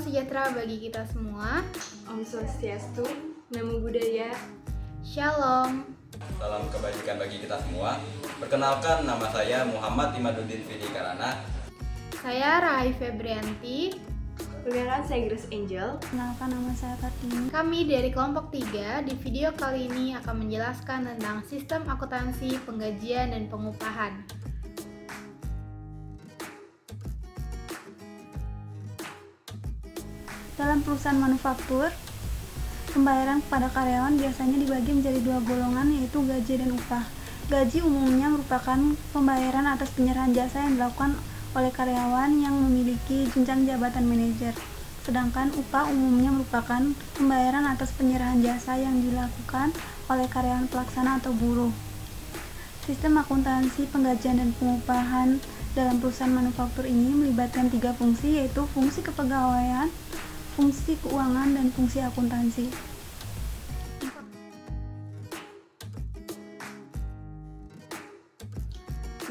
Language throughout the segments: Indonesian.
sejahtera bagi kita semua. Om Swastiastu, Namo Buddhaya. Shalom. Salam kebajikan bagi kita semua. Perkenalkan, nama saya Muhammad Imaduddin Fidi Karana. Saya Rahai Febrianti. Perkenalkan, saya Grace Angel. Perkenalkan, nama saya Kartini. Kami dari kelompok 3 di video kali ini akan menjelaskan tentang sistem akuntansi, penggajian, dan pengupahan. Dalam perusahaan manufaktur, pembayaran kepada karyawan biasanya dibagi menjadi dua golongan, yaitu gaji dan upah. Gaji umumnya merupakan pembayaran atas penyerahan jasa yang dilakukan oleh karyawan yang memiliki jenjang jabatan manajer. Sedangkan upah umumnya merupakan pembayaran atas penyerahan jasa yang dilakukan oleh karyawan pelaksana atau buruh. Sistem akuntansi, penggajian, dan pengupahan dalam perusahaan manufaktur ini melibatkan 3 fungsi, yaitu fungsi kepegawaian, fungsi keuangan, dan fungsi akuntansi.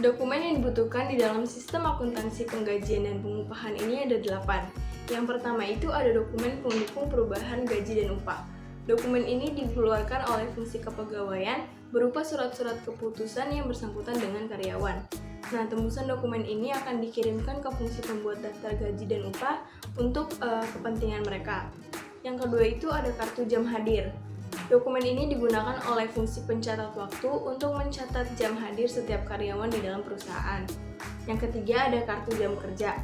Dokumen yang dibutuhkan di dalam sistem akuntansi, penggajian, dan pengupahan ini ada 8. Yang pertama itu ada dokumen pendukung perubahan gaji dan upah. Dokumen ini dikeluarkan oleh fungsi kepegawaian berupa surat-surat keputusan yang bersangkutan dengan karyawan. Nah, tembusan dokumen ini akan dikirimkan ke fungsi pembuat daftar gaji dan upah untuk kepentingan mereka. Yang kedua itu ada kartu jam hadir. Dokumen ini digunakan oleh fungsi pencatat waktu untuk mencatat jam hadir setiap karyawan di dalam perusahaan. Yang ketiga ada kartu jam kerja.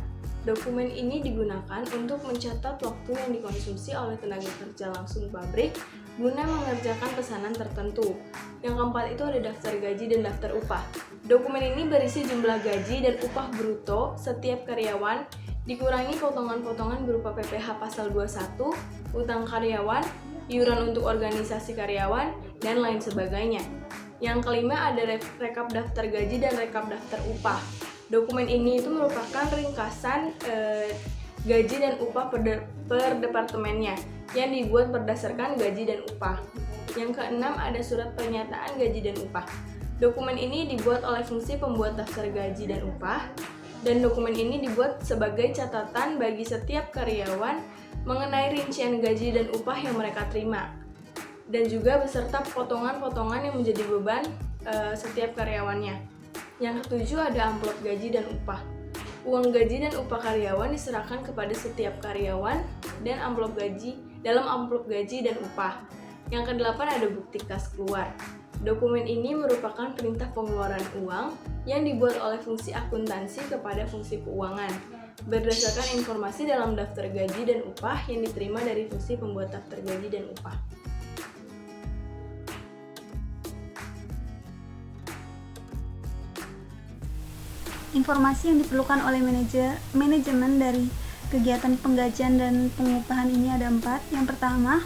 Dokumen ini digunakan untuk mencatat waktu yang dikonsumsi oleh tenaga kerja langsung pabrik guna mengerjakan pesanan tertentu. Yang keempat itu ada daftar gaji dan daftar upah. Dokumen ini berisi jumlah gaji dan upah bruto setiap karyawan, dikurangi potongan-potongan berupa PPh pasal 21, utang karyawan, iuran untuk organisasi karyawan, dan lain sebagainya. Yang kelima ada rekap daftar gaji dan rekap daftar upah. Dokumen ini itu merupakan ringkasan gaji dan upah per departemennya yang dibuat berdasarkan gaji dan upah. Yang keenam ada surat pernyataan gaji dan upah. Dokumen ini dibuat oleh fungsi pembuat daftar gaji dan upah, dan dokumen ini dibuat sebagai catatan bagi setiap karyawan mengenai rincian gaji dan upah yang mereka terima, dan juga beserta potongan-potongan yang menjadi beban setiap karyawannya. Yang ketujuh ada amplop gaji dan upah. Uang gaji dan upah karyawan diserahkan kepada setiap karyawan dan dalam amplop gaji dan upah. Yang kedelapan ada bukti kas keluar. Dokumen ini merupakan perintah pengeluaran uang yang dibuat oleh fungsi akuntansi kepada fungsi keuangan berdasarkan informasi dalam daftar gaji dan upah yang diterima dari fungsi pembuat daftar gaji dan upah. Informasi yang diperlukan oleh manajemen dari kegiatan penggajian dan pengupahan ini ada 4. Yang pertama,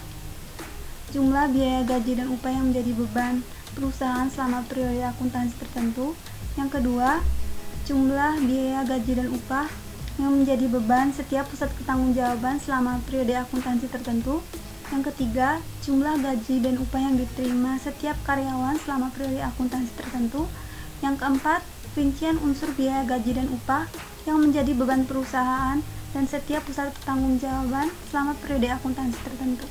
jumlah biaya gaji dan upah yang menjadi beban perusahaan selama periode akuntansi tertentu. Yang kedua, jumlah biaya gaji dan upah yang menjadi beban setiap pusat pertanggungjawaban selama periode akuntansi tertentu. Yang ketiga, jumlah gaji dan upah yang diterima setiap karyawan selama periode akuntansi tertentu. Yang keempat, rincian unsur biaya gaji dan upah yang menjadi beban perusahaan dan setiap pusat pertanggungjawaban selama periode akuntansi tertentu.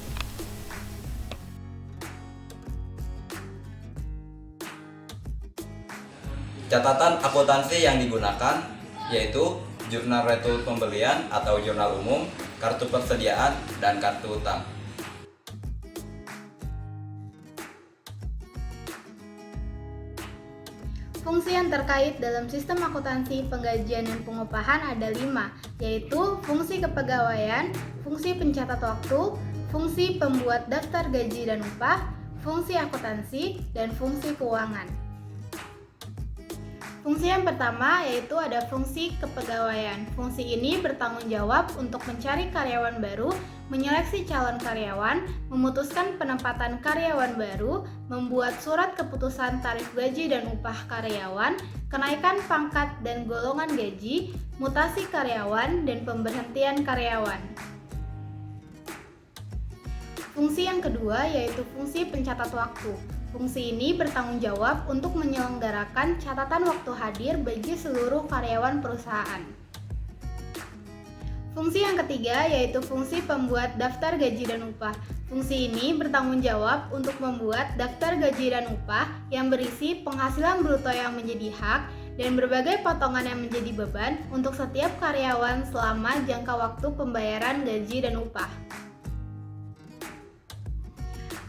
Catatan akuntansi yang digunakan yaitu jurnal retur pembelian atau jurnal umum, kartu persediaan, dan kartu utang. Fungsi yang terkait dalam sistem akuntansi, penggajian, dan pengupahan ada 5, yaitu fungsi kepegawaian, fungsi pencatat waktu, fungsi pembuat daftar gaji dan upah, fungsi akuntansi, dan fungsi keuangan. Fungsi yang pertama yaitu ada fungsi kepegawaian. Fungsi ini bertanggung jawab untuk mencari karyawan baru, menyeleksi calon karyawan, memutuskan penempatan karyawan baru, membuat surat keputusan tarif gaji dan upah karyawan, kenaikan pangkat dan golongan gaji, mutasi karyawan, dan pemberhentian karyawan. Fungsi yang kedua yaitu fungsi pencatat waktu. Fungsi ini bertanggung jawab untuk menyelenggarakan catatan waktu hadir bagi seluruh karyawan perusahaan. Fungsi yang ketiga yaitu fungsi pembuat daftar gaji dan upah. Fungsi ini bertanggung jawab untuk membuat daftar gaji dan upah yang berisi penghasilan bruto yang menjadi hak dan berbagai potongan yang menjadi beban untuk setiap karyawan selama jangka waktu pembayaran gaji dan upah.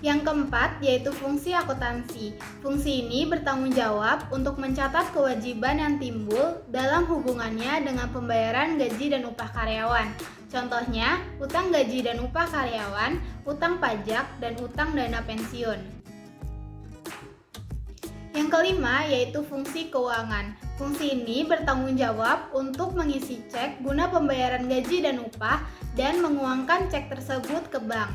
Yang keempat yaitu fungsi akuntansi. Fungsi ini bertanggung jawab untuk mencatat kewajiban yang timbul dalam hubungannya dengan pembayaran gaji dan upah karyawan. Contohnya, utang gaji dan upah karyawan, utang pajak, dan utang dana pensiun. Yang kelima yaitu fungsi keuangan. Fungsi ini bertanggung jawab untuk mengisi cek guna pembayaran gaji dan upah dan menguangkan cek tersebut ke bank.